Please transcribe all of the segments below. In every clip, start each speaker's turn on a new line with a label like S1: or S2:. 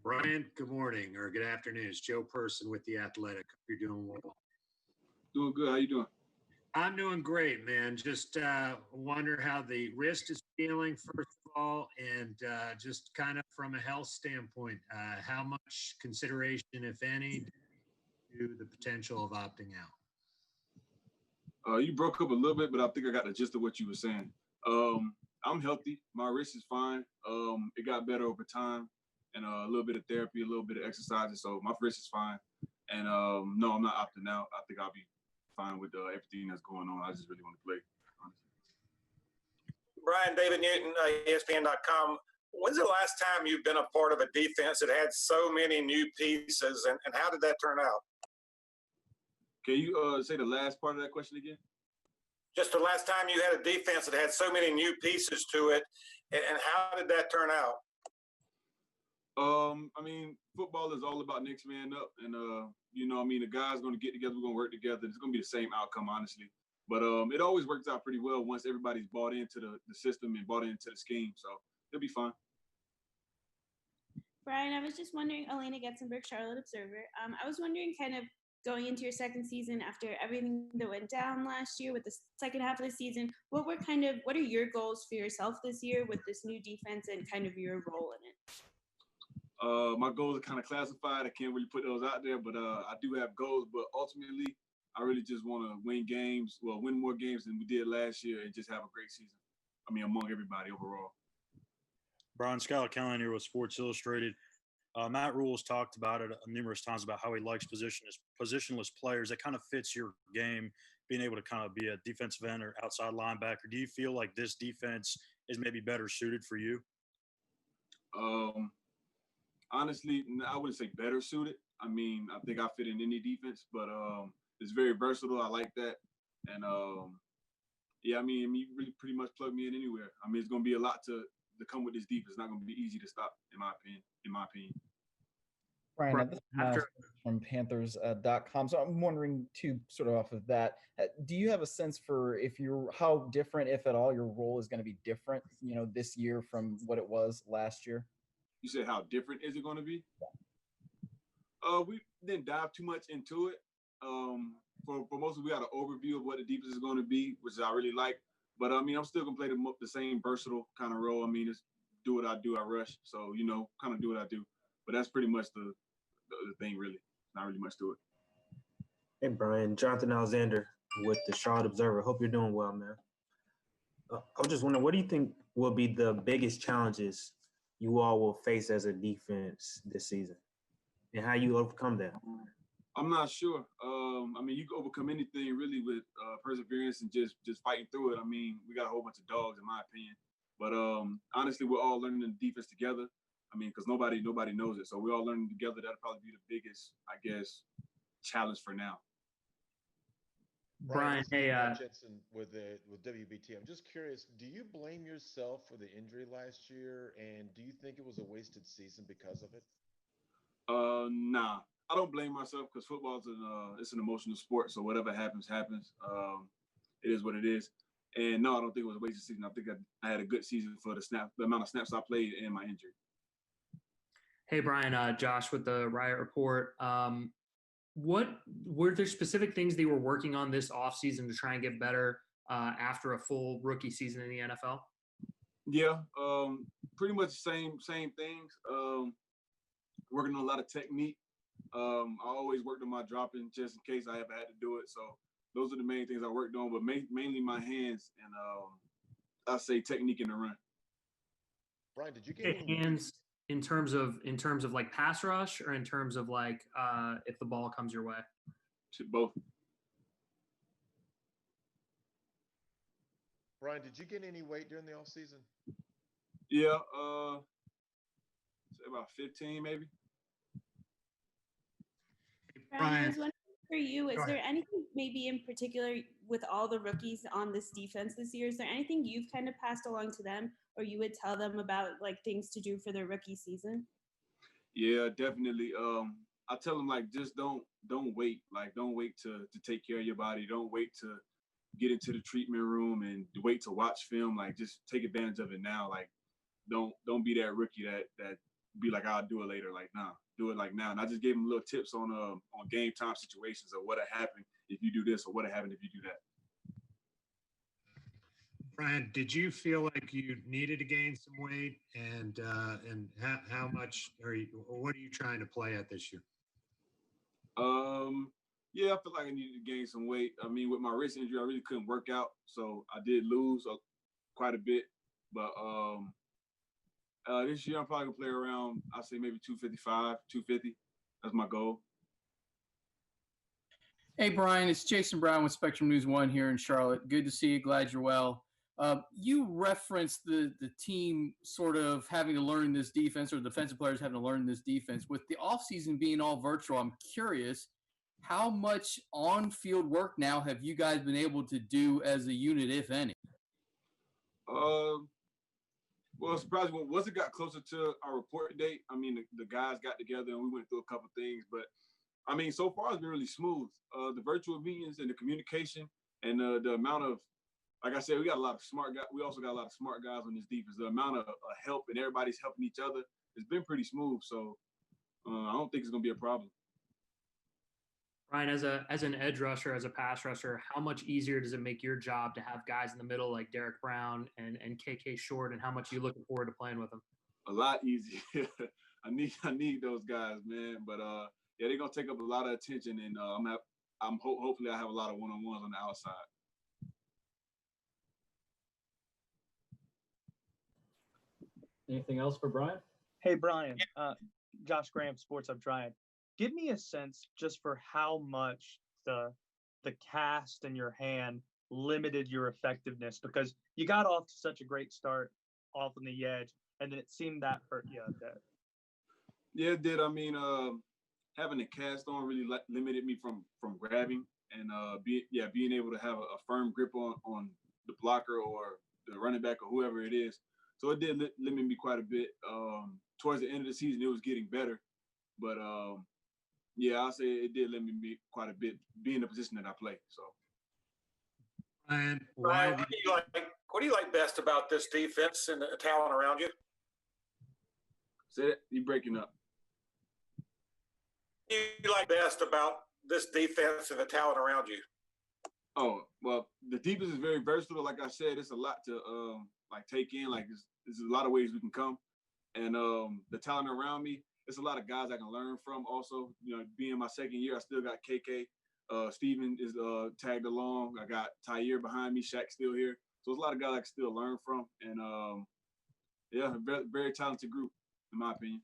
S1: Brian, good morning or good afternoon. It's Joe Person with The Athletic. Hope you're doing well.
S2: Doing good. How you doing?
S1: I'm doing great, man. Just wonder how the wrist is feeling, first of all, and just kind of from a health standpoint, how much consideration, if any, to the potential of opting out?
S2: You broke up a little bit, but I think I got the gist of what you were saying. I'm healthy. My wrist is fine. It got better over time, and a little bit of therapy, a little bit of exercises. So my wrist is fine. And no, I'm not opting out. I think I'll be fine with everything that's going on. I just really want to play, honestly.
S3: Brian, David Newton, ESPN.com. When's the last time you've been a part of a defense that had so many new pieces, and how did that turn out?
S2: Can you say the last part of that question again?
S3: Just the last time you had a defense that had so many new pieces to it, and how did that turn out?
S2: I mean, football is all about next man up, and the guys going to get together, we're going to work together. It's going to be the same outcome, honestly. But it always works out pretty well once everybody's bought into the system and bought into the scheme. So it'll be fine.
S4: Brian, I was just wondering, Elena Getzenberg, Charlotte Observer. I was wondering, kind of going into your second season after everything that went down last year with the second half of the season, what are your goals for yourself this year with this new defense and kind of your role in it?
S2: My goals are kind of classified. I can't really put those out there, but I do have goals. But ultimately, I really just want to win more games than we did last year and just have a great season. I mean, among everybody overall.
S5: Brian, Skylar Callahan here with Sports Illustrated. Matt Rule's talked about it numerous times about how he likes positionless players. That kind of fits your game, being able to kind of be a defensive end or outside linebacker. Do you feel like this defense is maybe better suited for you?
S2: Honestly, I wouldn't say better suited. I mean, I think I fit in any defense, but it's very versatile. I like that. And, I mean, you really pretty much plug me in anywhere. I mean, it's going to be a lot to come with this defense. It's not going to be easy to stop, in my opinion.
S6: Brian, this is Miles from Panthers.com. So I'm wondering, too, sort of off of that, do you have a sense for how different, if at all, your role is going to be different, this year from what it was last year?
S2: You said how different is it going to be? We didn't dive too much into it. For most of we got an overview of what the defense is going to be, which I really like. But, I mean, I'm still going to play the same versatile kind of role. I mean, it's do what I do, I rush. So, kind of do what I do. But that's pretty much the thing, really. Not really much to it.
S7: Hey, Brian. Jonathan Alexander with the Charlotte Observer. Hope you're doing well, man. I was just wondering, what do you think will be the biggest challenges you all will face as a defense this season, and how you overcome that?
S2: I'm not sure. I mean, you can overcome anything really with perseverance and just fighting through it. I mean, we got a whole bunch of dogs, in my opinion. But honestly, we're all learning the defense together. I mean, because nobody knows it. So we're all learning together. That'll probably be the biggest, I guess, challenge for now.
S8: Brian, hey, Jensen with WBT. I'm just curious, do you blame yourself for the injury last year, and do you think it was a wasted season because of it?
S2: Nah, I don't blame myself because football is an emotional sport. So whatever happens. It is what it is. And no, I don't think it was a wasted season. I think I had a good season for the amount of snaps I played and my injury.
S9: Hey, Brian, Josh with the Riot Report. What were there specific things they were working on this offseason to try and get better after a full rookie season in the NFL?
S2: Yeah, pretty much the same things. Working on a lot of technique. I always worked on my dropping just in case I ever had to do it. So those are the main things I worked on, but mainly my hands and I say technique in the run.
S8: Brian, did you get any
S9: hands in terms of like pass rush, or in terms of like if the ball comes your way?
S2: Both.
S8: Brian, did you gain any weight during the off season?
S2: Yeah, say about 15 maybe.
S4: Brian, I was wondering for you, is there anything maybe in particular with all the rookies on this defense this year? Is there anything you've kind of passed along to them, or you would tell them about like things to do for their rookie season?
S2: Yeah, definitely. I tell them like just don't wait. Like don't wait to take care of your body. Don't wait to get into the treatment room and wait to watch film. Like just take advantage of it now. Like don't be that rookie that be like, I'll do it later. Like, nah, do it like now. And I just gave him little tips on game time situations of what'll happen if you do this or what'll happen if you do that.
S1: Brian, did you feel like you needed to gain some weight, and how much what are you trying to play at this year?
S2: Yeah, I feel like I needed to gain some weight. I mean, with my wrist injury, I really couldn't work out, so I did lose quite a bit. But this year, I'm probably gonna play around, I'd say maybe 255, 250. That's my goal.
S10: Hey, Brian, it's Jason Brown with Spectrum News 1 here in Charlotte. Good to see you. Glad you're well. You referenced the team sort of having to learn this defense, or defensive players having to learn this defense. With the offseason being all virtual, I'm curious, how much on-field work now have you guys been able to do as a unit, if any?
S2: Well, surprisingly, once it got closer to our report date, I mean, the guys got together and we went through a couple things. But, I mean, so far it's been really smooth. The virtual meetings and the communication and the amount of, like I said, we got a lot of smart guys. We also got a lot of smart guys on this defense. The amount of help and everybody's helping each other has been pretty smooth. So I don't think it's going to be a problem.
S9: Ryan, as an edge rusher, as a pass rusher, how much easier does it make your job to have guys in the middle like Derek Brown and KK Short, and how much are you looking forward to playing with them?
S2: A lot easier. I need those guys, man. But yeah, they're gonna take up a lot of attention, and hopefully I have a lot of one-on-ones on the outside.
S11: Anything else for Brian?
S12: Hey, Brian. Josh Graham, Sports Hub Giant. Give me a sense just for how much the cast in your hand limited your effectiveness, because you got off to such a great start off on the edge, and then it seemed that hurt you a bit.
S2: Yeah, it did. I mean, having the cast on really limited me from grabbing and being able to have a firm grip on the blocker or the running back or whoever it is. So it did limit me quite a bit. Towards the end of the season, it was getting better, but yeah, I'll say it did limit me quite a bit, being the position that I play. So,
S1: Brian,
S3: what do you like best about this defense and the talent around you?
S2: Say that, you breaking up.
S3: What do you like best about this defense and the talent around you?
S2: Oh, well, the defense is very versatile. Like I said, it's a lot to take in. Like there's a lot of ways we can come, and the talent around me. There's a lot of guys I can learn from. Also, you know, being my second year, I still got KK. Steven is tagged along. I got Tyre behind me. Shaq's still here. So there's a lot of guys I can still learn from. And yeah, very, very talented group, in my opinion.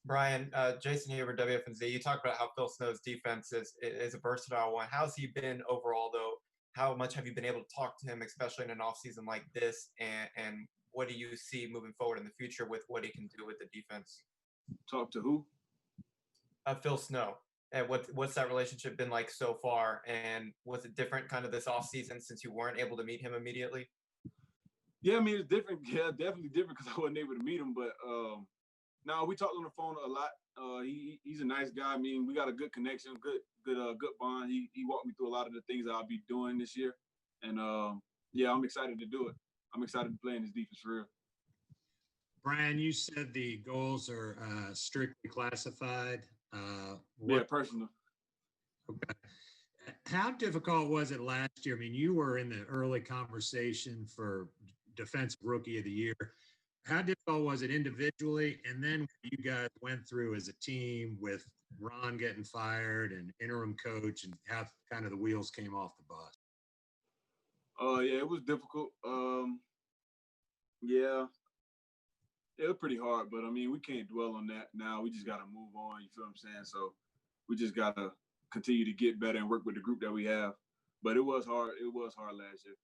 S13: Brian, Jason here with WFNZ. You talked about how Phil Snow's defense is a versatile one. How's he been overall, though? How much have you been able to talk to him, especially in an offseason like this? And what do you see moving forward in the future with what he can do with the defense?
S2: Talk to who?
S13: Phil Snow. And what's that relationship been like so far? And was it different kind of this offseason since you weren't able to meet him immediately?
S2: Yeah, I mean, it's different. Yeah, definitely different because I wasn't able to meet him. But no, we talked on the phone a lot. He's a nice guy. I mean, we got a good connection, good bond. He walked me through a lot of the things I'll be doing this year. And yeah, I'm excited to do it. I'm excited to play in this defense for real.
S1: Brian, you said the goals are strictly classified.
S2: Yeah, personal.
S1: Okay. How difficult was it last year? I mean, you were in the early conversation for Defensive Rookie of the Year. How difficult was it individually? And then what you guys went through as a team with Ron getting fired and interim coach, and how kind of the wheels came off the bus?
S2: Yeah, it was difficult. Yeah. It was pretty hard, but I mean, we can't dwell on that now. We just got to move on. You feel what I'm saying? So we just got to continue to get better and work with the group that we have. But it was hard. It was hard last year.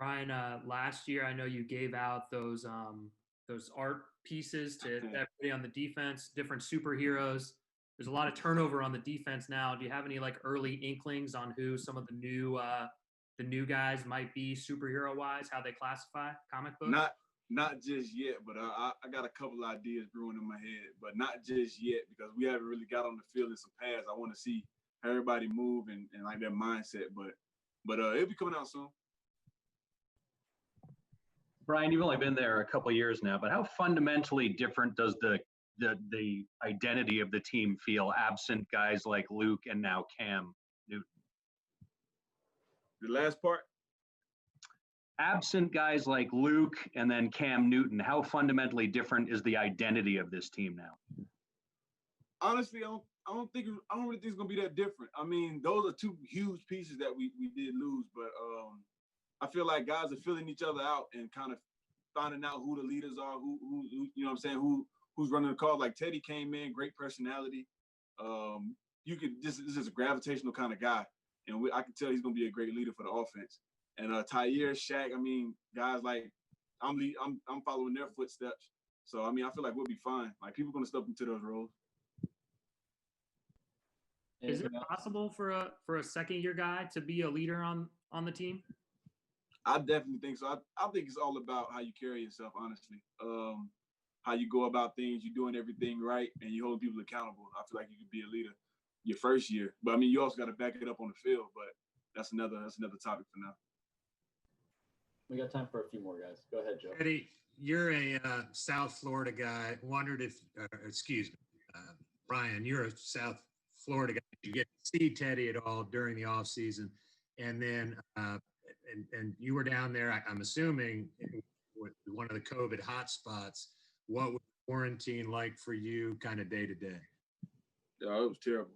S9: Ryan, last year I know you gave out those art pieces to everybody on the defense, different superheroes. There's a lot of turnover on the defense now. Do you have any like early inklings on who some of the new guys might be superhero wise? How they classify comic books?
S2: Not just yet, but I got a couple ideas brewing in my head, but not just yet because we haven't really got on the field in some pads. I want to see how everybody move and like their mindset, but it'll be coming out soon.
S11: Brian, you've only been there a couple of years now, but how fundamentally different does the identity of the team feel absent guys like Luke and now Cam Newton?
S2: The last part?
S11: Absent guys like Luke and then Cam Newton, how fundamentally different is the identity of this team now?
S2: Honestly, I don't really think it's gonna be that different. I mean, those are two huge pieces that we did lose, but I feel like guys are filling each other out and kind of finding out who the leaders are, who you know what I'm saying, who's running the call. Like Teddy came in, great personality. This is a gravitational kind of guy, and I can tell he's gonna be a great leader for the offense. And Tyre, Shaq, I mean, guys like I'm following their footsteps. So I mean, I feel like we'll be fine. Like people are gonna step into those roles.
S9: Is it possible for a second year guy to be a leader on the team?
S2: I definitely think so. I think it's all about how you carry yourself, honestly. How you go about things, you're doing everything right, and you're holding people accountable. I feel like you could be a leader your first year. But I mean, you also got to back it up on the field. But that's another topic for now.
S14: We got time for a few more guys. Go ahead, Joe.
S1: Eddie, you're a South Florida guy. Wondered if, Brian, you're a South Florida guy. Did you get to see Teddy at all during the off season? And then, and you were down there, I'm assuming, with one of the COVID hotspots. What was quarantine like for you kind of day to day?
S2: Yeah, it was terrible.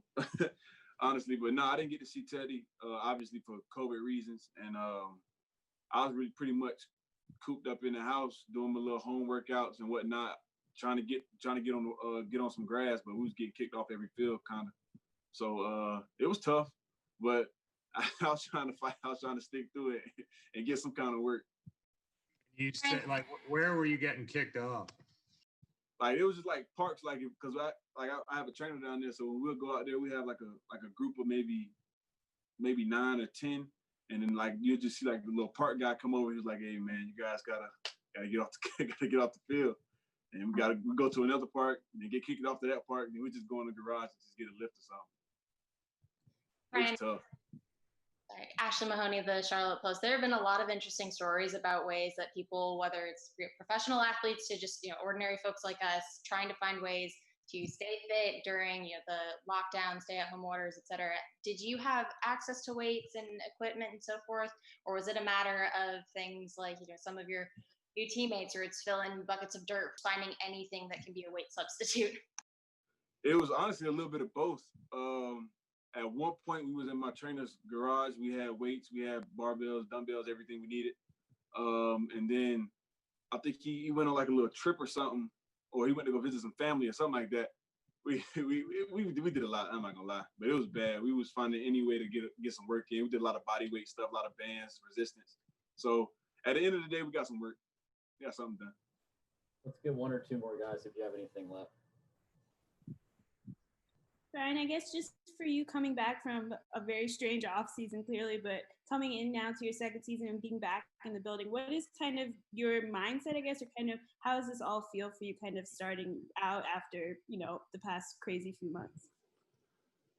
S2: Honestly, but no, I didn't get to see Teddy, obviously for COVID reasons. And I was really pretty much cooped up in the house doing my little home workouts and whatnot, trying to get on some grass, but we was getting kicked off every field kind of. So it was tough, but I was trying to fight. I was trying to stick through it and get some kind of work.
S1: You said, like, where were you getting kicked off?
S2: Like it was just like parks, like because I have a trainer down there, so when we'll go out there, we have like a group of maybe 9 or 10, and then like you just see like the little park guy come over. He's like, "Hey man, you guys gotta get off the field," and we go to another park and then get kicked off to that park, and we just go in the garage and just get a lift or something. It was tough.
S15: Sorry, Ashley Mahoney, the Charlotte Post. There have been a lot of interesting stories about ways that people, whether it's professional athletes to just ordinary folks like us, trying to find ways to stay fit during the lockdown, stay-at-home orders, et cetera. Did you have access to weights and equipment and so forth, or was it a matter of things like some of your new teammates, or it's filling buckets of dirt, finding anything that can be a weight substitute?
S2: It was honestly a little bit of both. At one point, we was in my trainer's garage. We had weights, we had barbells, dumbbells, everything we needed. And then I think he went on like a little trip or something, or he went to go visit some family or something like that. We did a lot. I'm not gonna lie, but it was bad. We was finding any way to get some work in. We did a lot of body weight stuff, a lot of bands, resistance. So at the end of the day, we got some work. We got something done.
S14: Let's get one or two more guys if you have anything left.
S4: Brian, I guess just for you coming back from a very strange off season, clearly, but coming in now to your second season and being back in the building, what is kind of your mindset, I guess, or kind of how does this all feel for you kind of starting out after, the past crazy few months?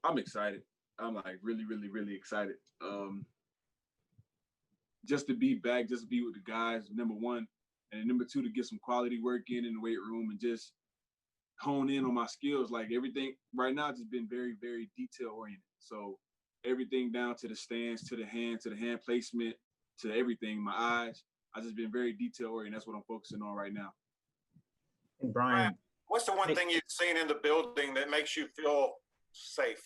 S2: I'm excited. I'm like really, really, really excited. Just to be back, just to be with the guys, number one, and number two, to get some quality work in the weight room and just hone in on my skills. Like everything right now has just been very, very detail oriented. So everything down to the stance, to the hand placement, to everything, my eyes, I've just been very detail oriented. That's what I'm focusing on right now.
S7: And Brian,
S3: what's the one thing you've seen in the building that makes you feel safe?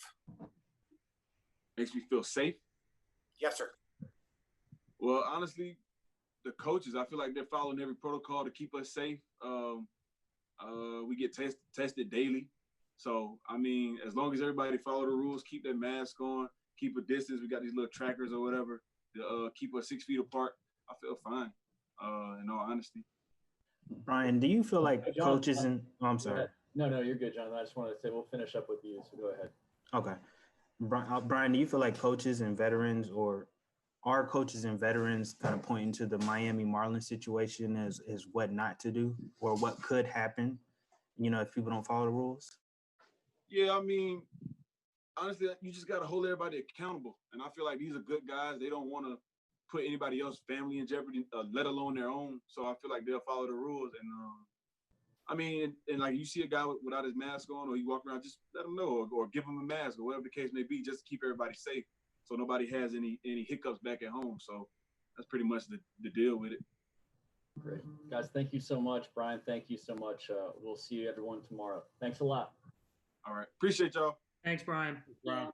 S2: Makes me feel safe?
S3: Yes, sir.
S2: Well, honestly, the coaches, I feel like they're following every protocol to keep us safe. We get tested daily. So, I mean, as long as everybody follow the rules, keep their mask on, keep a distance. We got these little trackers or whatever to keep us 6 feet apart. I feel fine, in all honesty.
S7: Brian, do you feel like
S14: John,
S7: coaches and – I'm sorry.
S14: No, you're good, John. I just wanted to say we'll finish up with you, so go ahead.
S7: Okay. Brian, do you feel like coaches and veterans, or are coaches and veterans kind of pointing to the Miami Marlins situation as what not to do or what could happen, if people don't follow the rules?
S2: Yeah, I mean, honestly, you just got to hold everybody accountable. And I feel like these are good guys. They don't want to put anybody else's family in jeopardy, let alone their own. So I feel like they'll follow the rules. And I mean, and like you see a guy without his mask on, or he walk around, just let him know, or give him a mask, or whatever the case may be, just to keep everybody safe, so nobody has any hiccups back at home. So that's pretty much the deal with it.
S14: Great, guys. Thank you so much, Brian. Thank you so much. We'll see everyone tomorrow. Thanks a lot.
S2: All right, appreciate y'all.
S9: Thanks, Brian.
S5: Brian.